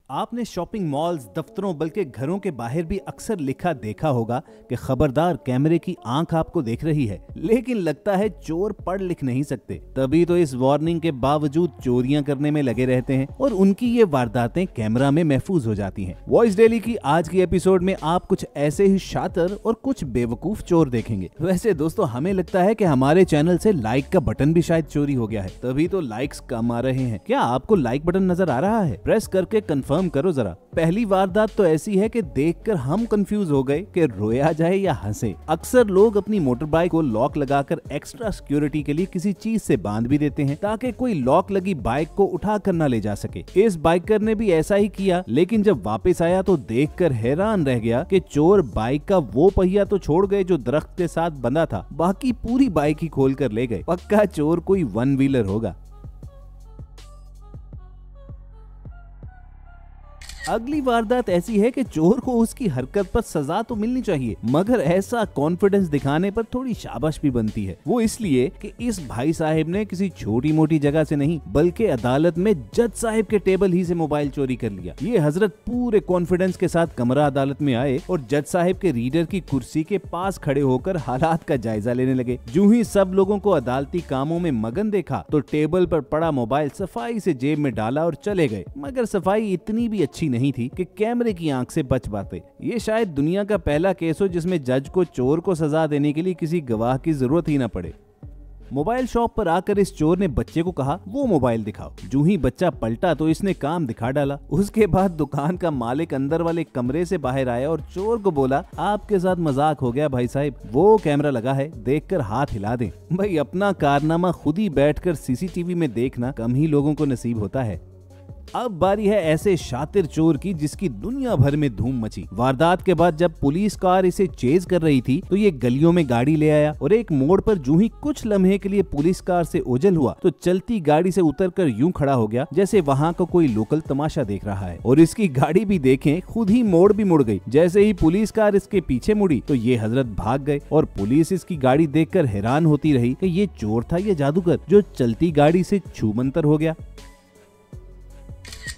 आपने shopping malls, दफ्तरों बल्कि घरों के बाहर भी अक्सर लिखा देखा होगा कि खबरदार कैमरे की आंख आपको देख रही है, लेकिन लगता है चोर पढ़ लिख नहीं सकते, तभी तो इस वार्निंग के बावजूद चोरियां करने में लगे रहते हैं और उनकी ये वारदातें कैमरा में महफूज हो जाती हैं। वॉइस डेली की आज की एपिसोड में आप कुछ ऐसे ही शातिर और कुछ बेवकूफ चोर देखेंगे। वैसे दोस्तों, हमें लगता है कि हमारे चैनल से लाइक का बटन भी शायद चोरी हो गया है, तभी तो लाइक्स कम आ रहे हैं। क्या आपको लाइक बटन नजर आ रहा है? प्रेस करके कंफर्म करो जरा। पहली वारदात तो ऐसी है कि देखकर हम कंफ्यूज हो गए कि रोया जाए या हंसे। अक्सर लोग अपनी मोटर बाइक को लॉक लगाकर एक्स्ट्रा सिक्योरिटी के लिए किसी चीज से बांध भी देते हैं ताकि कोई लॉक लगी बाइक को उठा कर न ले जा सके। इस बाइकर ने भी ऐसा ही किया, लेकिन जब वापस आया तो देखकर हैरान रह गया कि चोर बाइक का वो पहिया तो छोड़ गए जो दरख्त के साथ बंधा था, बाकी पूरी बाइक ही खोल कर ले गए। पक्का चोर कोई वन व्हीलर होगा। अगली वारदात ऐसी है कि चोर को उसकी हरकत पर सजा तो मिलनी चाहिए, मगर ऐसा कॉन्फिडेंस दिखाने पर थोड़ी शाबाश भी बनती है। वो इसलिए कि इस भाई साहब ने किसी छोटी मोटी जगह से नहीं बल्कि अदालत में जज साहब के टेबल ही से मोबाइल चोरी कर लिया। ये हजरत पूरे कॉन्फिडेंस के साथ कमरा अदालत में आए और जज साहब के रीडर की कुर्सी के पास खड़े होकर हालात का जायजा लेने लगे। जो ही सब लोगों को अदालती कामों में मगन देखा तो टेबल पर पड़ा मोबाइल सफाई से जेब में डाला और चले गए। मगर सफाई इतनी भी अच्छी नहीं थी कि कैमरे की आंख से बच पाते। ये शायद दुनिया का पहला केस हो जिसमें जज को चोर को सजा देने के लिए किसी गवाह की जरूरत ही न पड़े। मोबाइल शॉप पर आकर इस चोर ने बच्चे को कहा, वो मोबाइल दिखाओ। जो ही बच्चा पलटा तो इसने काम दिखा डाला। उसके बाद दुकान का मालिक अंदर वाले कमरे से बाहर आया और चोर को बोला, आपके साथ मजाक हो गया भाई साहब, वो कैमरा लगा है, देखकर हाथ हिला दें। भाई, अपना कारनामा खुद ही बैठकर सीसीटीवी में देखना कम ही लोगों को नसीब होता है। अब बारी है ऐसे शातिर चोर की जिसकी दुनिया भर में धूम मची। वारदात के बाद जब पुलिस कार इसे चेज कर रही थी तो ये गलियों में गाड़ी ले आया और एक मोड़ पर जो ही कुछ लम्हे के लिए पुलिस कार से ओझल हुआ तो चलती गाड़ी से उतरकर यूं खड़ा हो गया जैसे वहां का कोई लोकल तमाशा देख रहा है। और इसकी गाड़ी भी देखें, खुद ही मोड़ भी मुड़ गई। जैसे ही पुलिस कार इसके पीछे मुड़ी तो ये हजरत भाग गए और पुलिस इसकी गाड़ी देखकर हैरान होती रही कि ये चोर था या जादूगर जो चलती गाड़ी से छूमंतर हो गया।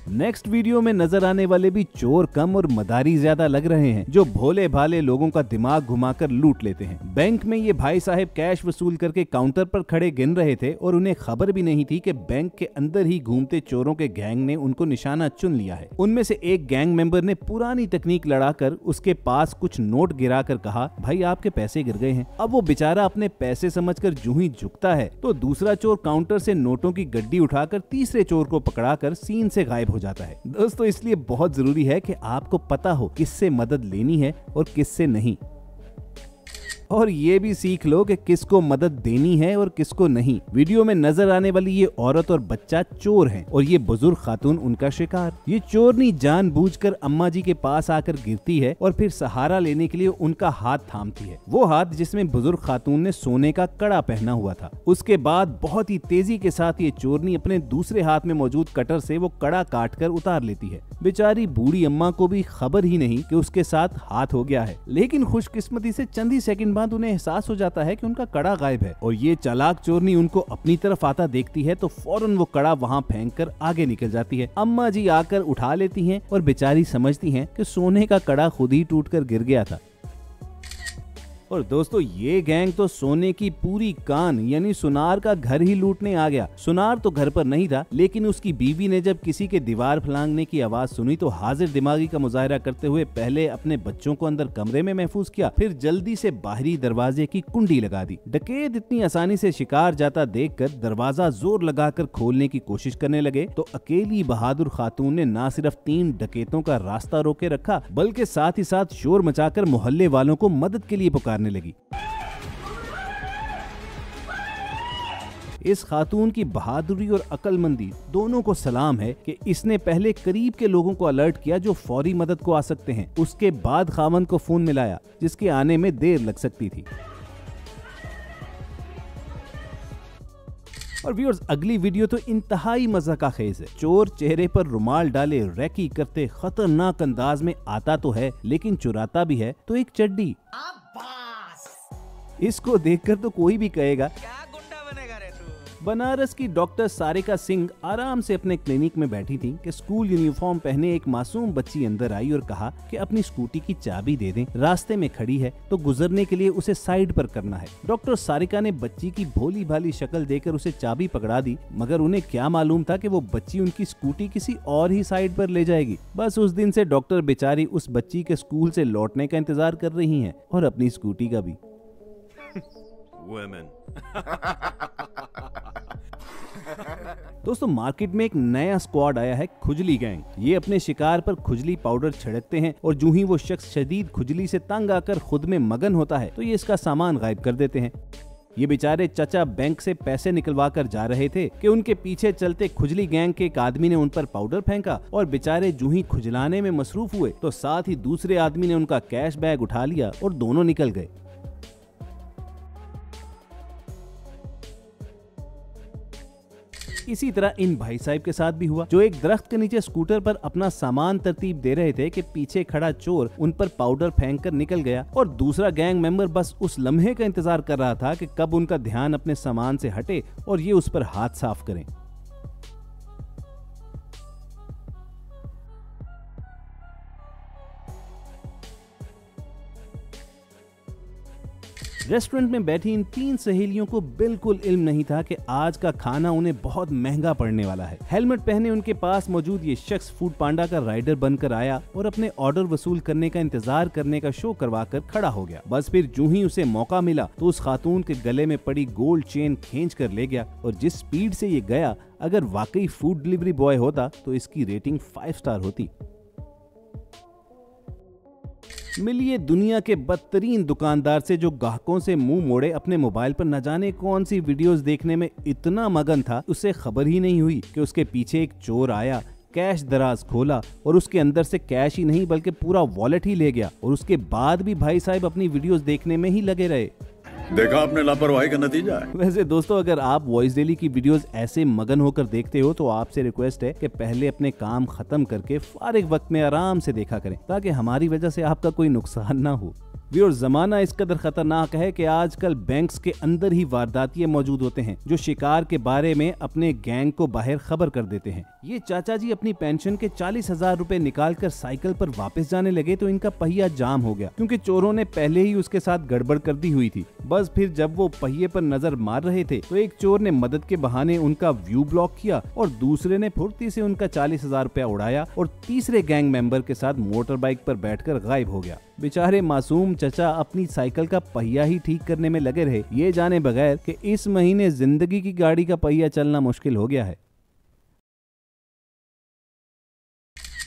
नेक्स्ट वीडियो में नजर आने वाले भी चोर कम और मदारी ज्यादा लग रहे हैं, जो भोले भाले लोगों का दिमाग घुमाकर लूट लेते हैं। बैंक में ये भाई साहब कैश वसूल करके काउंटर पर खड़े गिन रहे थे और उन्हें खबर भी नहीं थी कि बैंक के अंदर ही घूमते चोरों के गैंग ने उनको निशाना चुन लिया है। उनमें से एक गैंग मेंबर ने पुरानी तकनीक लड़ाकर उसके पास कुछ नोट गिरा कर कहा, भाई आपके पैसे गिर गए हैं। अब वो बेचारा अपने पैसे समझकर जूं ही झुकता है तो दूसरा चोर काउंटर से नोटों की गड्डी उठाकर तीसरे चोर को पकड़ाकर सीन से गायब हो जाता है। दोस्तों, इसलिए बहुत जरूरी है कि आपको पता हो किससे मदद लेनी है और किससे नहीं, और ये भी सीख लो कि किसको मदद देनी है और किसको नहीं। वीडियो में नजर आने वाली ये औरत और बच्चा चोर हैं और ये बुजुर्ग खातून उनका शिकार। ये चोरनी जानबूझकर अम्मा जी के पास आकर गिरती है और फिर सहारा लेने के लिए उनका हाथ थामती है, वो हाथ जिसमें बुजुर्ग खातून ने सोने का कड़ा पहना हुआ था। उसके बाद बहुत ही तेजी के साथ ये चोरनी अपने दूसरे हाथ में मौजूद कटर से वो कड़ा काट कर उतार लेती है। बेचारी बूढ़ी अम्मा को भी खबर ही नहीं कि उसके साथ हाथ हो गया है, लेकिन खुशकिस्मती से चंद ही सेकंड बाद उन्हें एहसास हो जाता है कि उनका कड़ा गायब है और ये चालाक चोरनी उनको अपनी तरफ आता देखती है तो फौरन वो कड़ा वहां फेंककर आगे निकल जाती है। अम्मा जी आकर उठा लेती हैं और बेचारी समझती हैं कि सोने का कड़ा खुद ही टूटकर गिर गया था। और दोस्तों, ये गैंग तो सोने की पूरी कान यानी सुनार का घर ही लूटने आ गया। सुनार तो घर पर नहीं था, लेकिन उसकी बीवी ने जब किसी के दीवार फलांगने की आवाज सुनी तो हाजिर दिमागी का मुजाहरा करते हुए पहले अपने बच्चों को अंदर कमरे में महफूज किया, फिर जल्दी से बाहरी दरवाजे की कुंडी लगा दी। डकैत इतनी आसानी से शिकार जाता देखकर दरवाजा जोर लगाकर खोलने की कोशिश करने लगे तो अकेली बहादुर खातून ने न सिर्फ 3 डकैतों का रास्ता रोके रखा बल्कि साथ ही साथ शोर मचाकर मोहल्ले वालों को मदद के लिए पुकारने लगी। इस खातून की बहादुरी और अक्लमंदी दोनों को सलाम है कि इसने पहले करीब के लोगों को अलर्ट किया जो फौरी मदद को आ सकते हैं। उसके बाद खामंद को फोन मिलाया जिसके आने में देर लग सकती थी। और व्यूअर्स, अगली वीडियो तो इंतहाई मजा का खेज है। चोर चेहरे पर रुमाल डाले रैकी करते खतरनाक अंदाज में आता तो है, लेकिन चुराता भी है तो एक चड्डी। इसको देखकर तो कोई भी कहेगा बनारस की डॉक्टर सारिका सिंह आराम से अपने क्लिनिक में बैठी थी कि स्कूल यूनिफॉर्म पहने एक मासूम बच्ची अंदर आई और कहा कि अपनी स्कूटी की चाबी दे दें, रास्ते में खड़ी है तो गुजरने के लिए उसे साइड पर करना है। डॉक्टर सारिका ने बच्ची की भोली भाली शक्ल देकर उसे चाबी पकड़ा दी, मगर उन्हें क्या मालूम था कि वो बच्ची उनकी स्कूटी किसी और ही साइड पर ले जाएगी। बस उस दिन से डॉक्टर बेचारी उस बच्ची के स्कूल से लौटने का इंतजार कर रही हैं और अपनी स्कूटी का भी। दोस्तों, मार्केट में एक नया स्क्वाड आया है, खुजली गैंग। ये अपने शिकार पर खुजली पाउडर छिड़कते हैं और जो ही वो शख्स शदीद खुजली से तंग आकर खुद में मगन होता है तो ये इसका सामान गायब कर देते हैं। ये बेचारे चचा बैंक से पैसे निकलवा कर जा रहे थे कि उनके पीछे चलते खुजली गैंग के एक आदमी ने उन पर पाउडर फेंका और बेचारे जो ही खुजलाने में मसरूफ हुए तो साथ ही दूसरे आदमी ने उनका कैश बैग उठा लिया और दोनों निकल गए। इसी तरह इन भाई साहब के साथ भी हुआ, जो एक दरख्त के नीचे स्कूटर पर अपना सामान तरतीब दे रहे थे कि पीछे खड़ा चोर उन पर पाउडर फेंक कर निकल गया और दूसरा गैंग मेंबर बस उस लम्हे का इंतजार कर रहा था कि कब उनका ध्यान अपने सामान से हटे और ये उस पर हाथ साफ करें। रेस्टोरेंट में बैठी इन 3 सहेलियों को बिल्कुल इल्म नहीं था कि आज का खाना उन्हें बहुत महंगा पड़ने वाला है। हेलमेट पहने उनके पास मौजूद ये शख्स फूड पांडा का राइडर बनकर आया और अपने ऑर्डर वसूल करने का इंतजार करने का शो करवाकर खड़ा हो गया। बस फिर जो ही उसे मौका मिला तो उस खातून के गले में पड़ी गोल्ड चेन खींच कर ले गया और जिस स्पीड से ये गया, अगर वाकई फूड डिलीवरी बॉय होता तो इसकी रेटिंग 5 स्टार होती। मिलिए दुनिया के बदतरीन दुकानदार से जो ग्राहकों से मुंह मोड़े अपने मोबाइल पर न जाने कौन सी वीडियोस देखने में इतना मगन था, उसे खबर ही नहीं हुई कि उसके पीछे एक चोर आया, कैश दराज खोला और उसके अंदर से कैश ही नहीं बल्कि पूरा वॉलेट ही ले गया और उसके बाद भी भाई साहब अपनी वीडियोस देखने में ही लगे रहे। देखा आपने लापरवाही का नतीजा है। वैसे दोस्तों, अगर आप वॉइस डेली की वीडियोस ऐसे मगन होकर देखते हो तो आपसे रिक्वेस्ट है कि पहले अपने काम खत्म करके फारिग वक्त में आराम से देखा करें ताकि हमारी वजह से आपका कोई नुकसान ना हो। व्यूअर, जमाना इस कदर खतरनाक है कि आजकल बैंक्स के अंदर ही वारदातिये मौजूद होते हैं जो शिकार के बारे में अपने गैंग को बाहर खबर कर देते हैं। ये चाचा जी अपनी पेंशन के 40,000 रुपए निकाल कर साइकिल पर वापस जाने लगे तो इनका पहिया जाम हो गया क्योंकि चोरों ने पहले ही उसके साथ गड़बड़ कर दी हुई थी। बस फिर जब वो पहिए पर नजर मार रहे थे तो एक चोर ने मदद के बहाने उनका व्यू ब्लॉक किया और दूसरे ने फुर्ती से उनका 40,000 रुपया उड़ाया और तीसरे गैंग मेंबर के साथ मोटर बाइक पर बैठकर गायब हो गया। बेचारे मासूम चचा अपनी साइकिल का पहिया ही ठीक करने में लगे रहे, ये जाने बगैर कि इस महीने जिंदगी की गाड़ी का पहिया चलना मुश्किल हो गया है।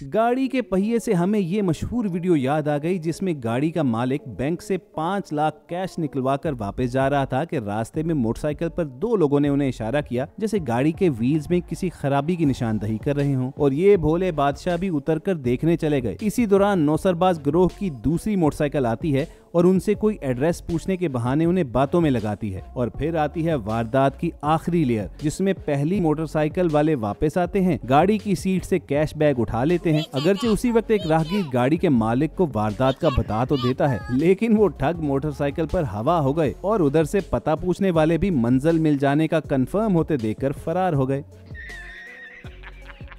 गाड़ी के पहिए से हमें ये मशहूर वीडियो याद आ गई जिसमें गाड़ी का मालिक बैंक से 5 लाख कैश निकलवा कर वापस जा रहा था कि रास्ते में मोटरसाइकिल पर 2 लोगों ने उन्हें इशारा किया जैसे गाड़ी के व्हील्स में किसी खराबी की निशानदही कर रहे हों और ये भोले बादशाह भी उतरकर देखने चले गए। इसी दौरान नौसरबाज गिरोह की दूसरी मोटरसाइकिल आती है और उनसे कोई एड्रेस पूछने के बहाने उन्हें बातों में लगाती है और फिर आती है वारदात की आखिरी लेयर जिसमें पहली मोटरसाइकिल वाले वापस आते हैं, गाड़ी की सीट से कैश बैग उठा लेते हैं। अगरचे उसी वक्त एक राहगीर गाड़ी के मालिक को वारदात का बता तो देता है लेकिन वो ठग मोटरसाइकिल पर हवा हो गए और उधर से पता पूछने वाले भी मंजिल मिल जाने का कंफर्म होते देखकर फरार हो गए।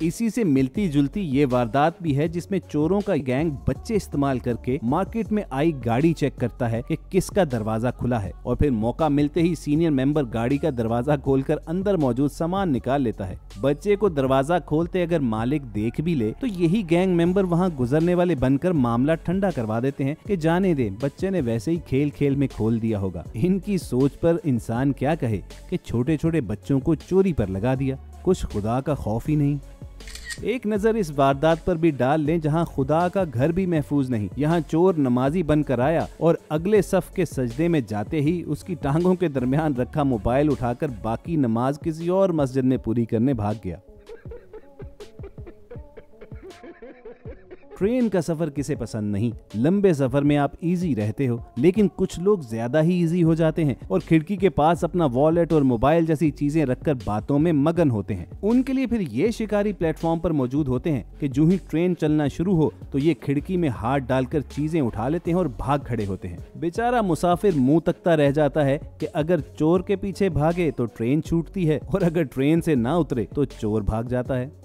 इसी से मिलती जुलती ये वारदात भी है जिसमें चोरों का गैंग बच्चे इस्तेमाल करके मार्केट में आई गाड़ी चेक करता है कि किसका दरवाजा खुला है और फिर मौका मिलते ही सीनियर मेंबर गाड़ी का दरवाजा खोलकर अंदर मौजूद सामान निकाल लेता है। बच्चे को दरवाजा खोलते अगर मालिक देख भी ले तो यही गैंग मेंबर वहां गुजरने वाले बनकर मामला ठंडा करवा देते हैं कि जाने दे, बच्चे ने वैसे ही खेल खेल में खोल दिया होगा। इनकी सोच पर इंसान क्या कहे कि छोटे छोटे बच्चों को चोरी पर लगा दिया, कुछ खुदा का खौफ ही नहीं। एक नजर इस वारदात पर भी डाल लें जहां खुदा का घर भी महफूज नहीं। यहां चोर नमाजी बनकर आया और अगले सफ के सजदे में जाते ही उसकी टांगों के दरमियान रखा मोबाइल उठाकर बाकी नमाज किसी और मस्जिद में पूरी करने भाग गया। ट्रेन का सफर किसे पसंद नहीं। लंबे सफर में आप इजी रहते हो, लेकिन कुछ लोग ज्यादा ही इजी हो जाते हैं और खिड़की के पास अपना वॉलेट और मोबाइल जैसी चीजें रखकर बातों में मगन होते हैं। उनके लिए फिर ये शिकारी प्लेटफॉर्म पर मौजूद होते हैं कि जो ही ट्रेन चलना शुरू हो तो ये खिड़की में हाथ डालकर चीजें उठा लेते हैं और भाग खड़े होते हैं। बेचारा मुसाफिर मुंह तकता रह जाता है कि अगर चोर के पीछे भागे तो ट्रेन छूटती है और अगर ट्रेन से ना उतरे तो चोर भाग जाता है।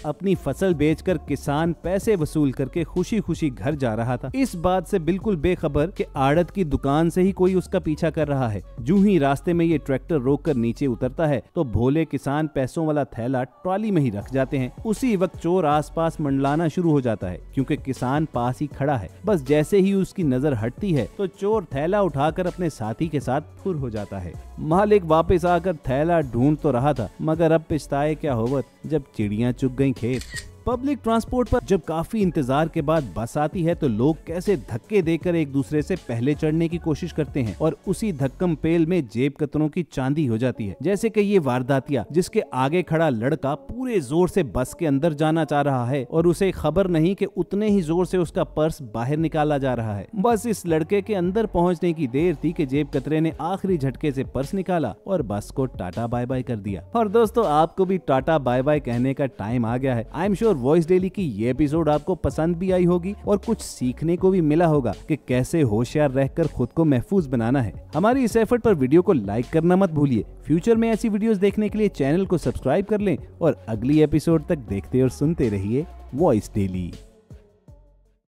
अपनी फसल बेचकर किसान पैसे वसूल करके खुशी खुशी घर जा रहा था, इस बात से बिल्कुल बेखबर कि आड़त की दुकान से ही कोई उसका पीछा कर रहा है। जो ही रास्ते में ये ट्रैक्टर रोककर नीचे उतरता है तो भोले किसान पैसों वाला थैला ट्रॉली में ही रख जाते हैं। उसी वक्त चोर आसपास मंडलाना शुरू हो जाता है क्योंकि किसान पास ही खड़ा है। बस जैसे ही उसकी नजर हटती है तो चोर थैला उठाकर अपने साथी के साथ फुर हो जाता है। मालिक वापस आकर थैला ढूंढ तो रहा था, मगर अब पछताए क्या होवत जब चिड़ियां चुग गईं खेत। पब्लिक ट्रांसपोर्ट पर जब काफी इंतजार के बाद बस आती है तो लोग कैसे धक्के देकर एक दूसरे से पहले चढ़ने की कोशिश करते हैं और उसी धक्कम पेल में जेब कतरों की चांदी हो जाती है। जैसे कि ये वारदातिया जिसके आगे खड़ा लड़का पूरे जोर से बस के अंदर जाना चाह रहा है और उसे खबर नहीं कि उतने ही जोर से उसका पर्स बाहर निकाला जा रहा है। बस इस लड़के के अंदर पहुंचने की देर थी कि जेब कतरे ने आखिरी झटके से पर्स निकाला और बस को टाटा बाय बाय कर दिया। और दोस्तों, आपको भी टाटा बाय बाय कहने का टाइम आ गया है। I am sure voice daily की ये एपिसोड आपको पसंद भी आई होगी और कुछ सीखने को भी मिला होगा कि कैसे होशियार रहकर खुद को महफूज बनाना है। हमारी इस एफर्ट पर वीडियो को लाइक करना मत भूलिए। फ्यूचर में ऐसी वीडियोस देखने के लिए चैनल को सब्सक्राइब कर लें और अगली एपिसोड तक देखते और सुनते रहिए वॉइस डेली।